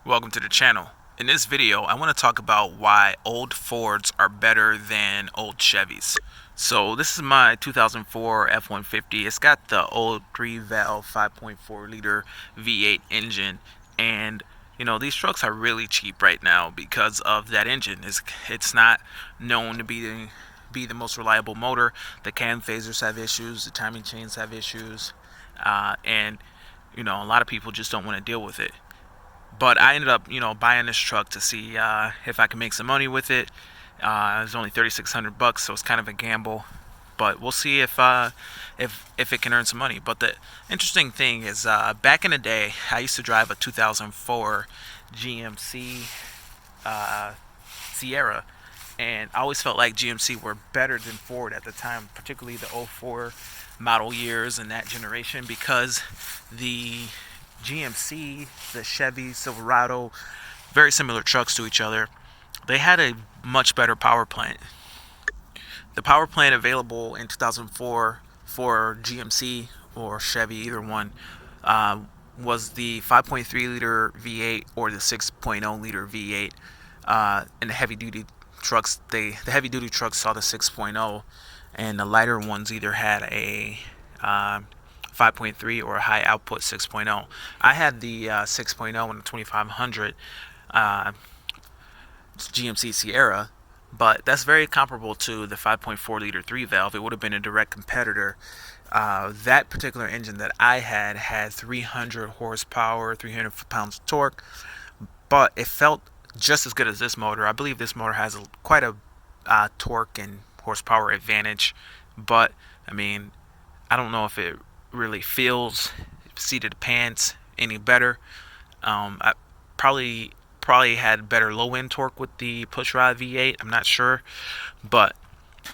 Welcome to the channel. In this video, I want to talk about why old Fords are better than old Chevys. So this is my 2004 F-150. It's got the old 3-valve 5.4 liter V8 engine, and these trucks are really cheap right now because of that engine. It's not known to be the most reliable motor. The cam phasers have issues, the timing chains have issues, and a lot of people just don't want to deal with it. But I ended up, buying this truck to see if I can make some money with it. It was only $3,600, so it's kind of a gamble. But we'll see if it can earn some money. But the interesting thing is, back in the day, I used to drive a 2004 GMC Sierra, and I always felt like GMC were better than Ford at the time, particularly the '04 model years and that generation, because the GMC, the Chevy, Silverado, very similar trucks to each other. They had a much better power plant. The power plant available in 2004 for GMC or Chevy, either one, uh, was the 5.3 liter V8 or the 6.0 liter V8. And the heavy duty trucks, the heavy duty trucks saw the 6.0, and the lighter ones either had a 5.3 or a high output 6.0. I had the 6.0 and the 2500 uh, GMC Sierra, but that's very comparable to the 5.4 liter 3 valve. It would have been a direct competitor. That particular engine that I had 300 horsepower, 300 pounds of torque, but it felt just as good as this motor. I believe this motor has quite a torque and horsepower advantage, but I mean, I don't know if it really feels seat of the pants any better. I probably had better low end torque with the pushrod V8. I'm not sure, but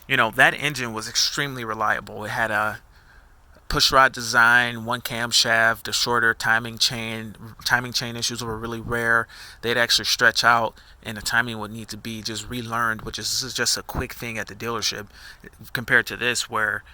that engine was extremely reliable. It had a pushrod design, one camshaft, a shorter timing chain. Timing chain issues were really rare. They'd actually stretch out, and the timing would need to be just relearned, which is this is just a quick thing at the dealership, compared to this where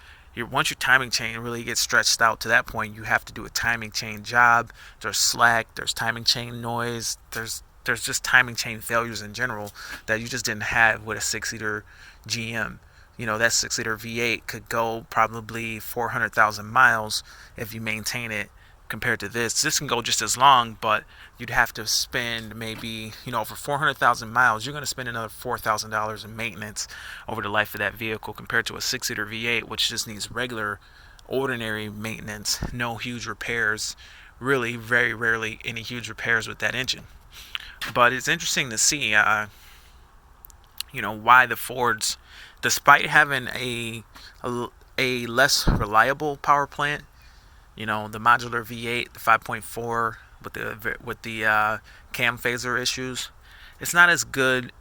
once your timing chain really gets stretched out to that point, you have to do a timing chain job. There's slack, there's timing chain noise, there's just timing chain failures in general that you just didn't have with a 6-liter GM. That 6-liter V8 could go probably 400,000 miles if you maintain it, compared to this. This can go just as long, but you'd have to spend maybe, for 400,000 miles, you're going to spend another $4,000 in maintenance over the life of that vehicle, compared to a 6-liter V8, which just needs regular, ordinary maintenance, no huge repairs, really very rarely any huge repairs with that engine. But it's interesting to see, why the Fords, despite having a less reliable power plant, the modular V8, the 5.4 with the cam phaser issues, it's not as good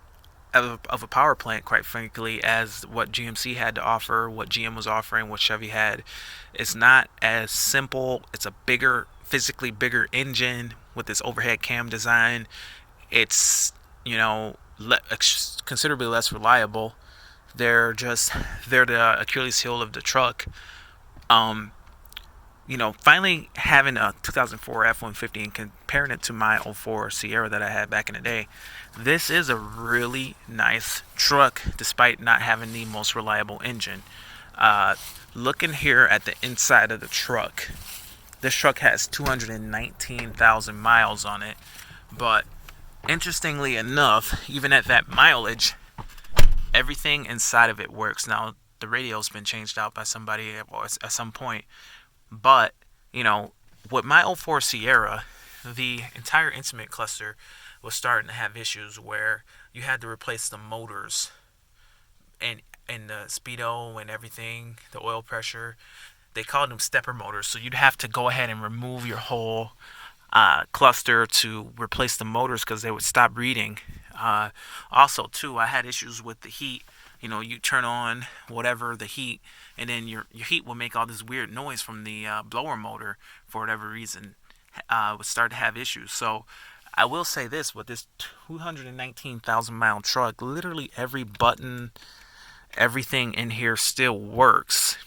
of a power plant, quite frankly, as what GMC had to offer, what GM was offering, what Chevy had. It's not as simple. It's a physically bigger engine with this overhead cam design. It's considerably less reliable. They're the Achilles heel of the truck. Um, Finally having a 2004 F-150 and comparing it to my '04 Sierra that I had back in the day, this is a really nice truck despite not having the most reliable engine. Looking here at the inside of the truck, this truck has 219,000 miles on it, but interestingly enough, even at that mileage, everything inside of it works. Now, the radio's been changed out by somebody at some point, but with my '04 Sierra, the entire instrument cluster was starting to have issues where you had to replace the motors and the speedo and everything, the oil pressure. They called them stepper motors, so you'd have to go ahead and remove your whole cluster to replace the motors because they would stop reading. Also, too, I had issues with the heat. You turn on whatever the heat, and then your heat will make all this weird noise from the blower motor for whatever reason. Would start to have issues. So I will say this: with this 219,000 mile truck, literally every button, everything in here still works.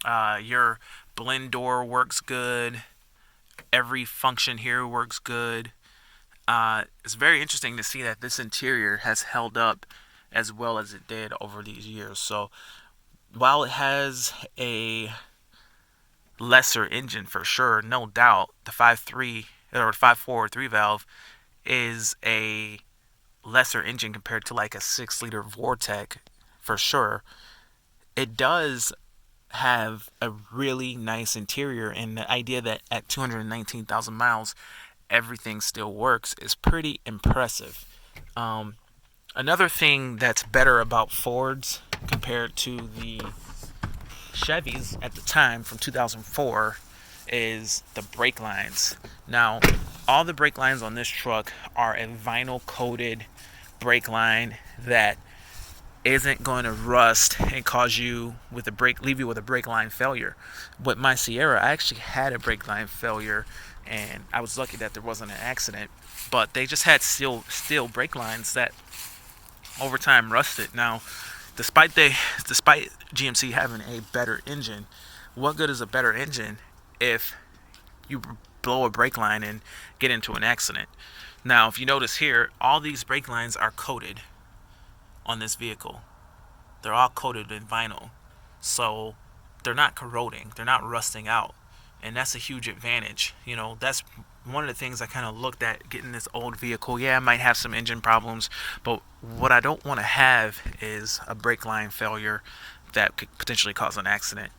Your blend door works good. Every function here works good. it's very interesting to see that this interior has held up as well as it did over these years. So while it has a lesser engine for sure, no doubt, the 5.3 or 5.4 3 valve is a lesser engine compared to like a 6-liter Vortec for sure. It does have a really nice interior, and the idea that at 219,000 miles everything still works is pretty impressive. Um, Another thing that's better about Fords compared to the Chevys at the time from 2004 is the brake lines. Now, all the brake lines on this truck are a vinyl coated brake line that isn't going to rust and cause you with a brake, leave you with a brake line failure. With my Sierra, I actually had a brake line failure, and I was lucky that there wasn't an accident. But they just had steel brake lines that over time rusted. Now, despite GMC having a better engine, what good is a better engine if you blow a brake line and get into an accident? Now, if you notice here, all these brake lines are coated on this vehicle. They're all coated in vinyl, so they're not corroding, they're not rusting out, and that's a huge advantage. That's one of the things I kind of looked at getting this old vehicle. Yeah, I might have some engine problems, but what I don't want to have is a brake line failure that could potentially cause an accident.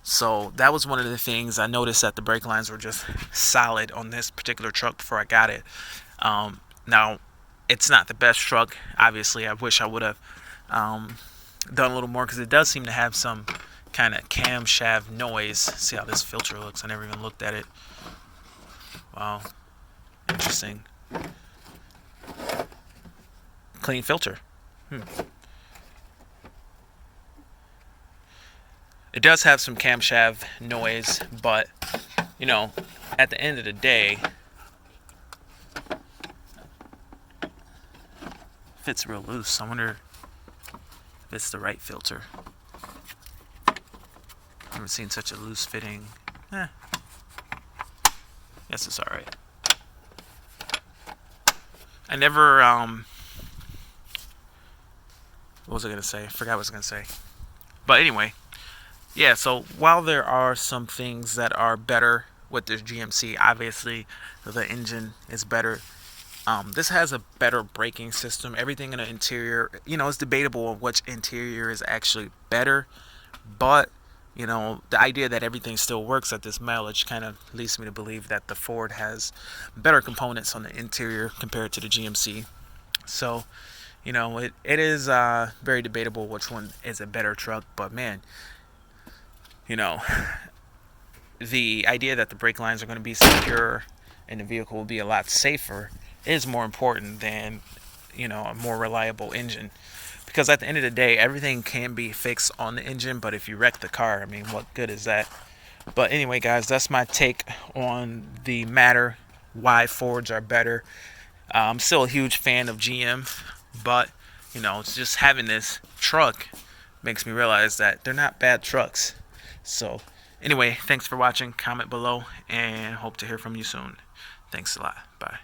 So that was one of the things I noticed, that the brake lines were just solid on this particular truck before I got it. Now, it's not the best truck. Obviously, I wish I would have done a little more, because it does seem to have some kind of camshaft noise. See how this filter looks. I never even looked at it. Wow, interesting. Clean filter. It does have some camshaft noise, but at the end of the day, fits real loose. I wonder if it's the right filter. Never seen such a loose fitting. Guess it's alright. I never what was I gonna say? I forgot what I was gonna say. But anyway, yeah, so while there are some things that are better with this GMC, obviously the engine is better. This has a better braking system. Everything in the interior, it's debatable which interior is actually better, but the idea that everything still works at this mileage kind of leads me to believe that the Ford has better components on the interior compared to the GMC. So, it is very debatable which one is a better truck, but man, the idea that the brake lines are going to be secure and the vehicle will be a lot safer is more important than a more reliable engine. Because at the end of the day, everything can be fixed on the engine, but if you wreck the car, I mean, what good is that? But anyway, guys, that's my take on the matter, why Fords are better. I'm still a huge fan of GM, but it's just having this truck makes me realize that they're not bad trucks. So anyway, thanks for watching. Comment below, and hope to hear from you soon. Thanks a lot. Bye.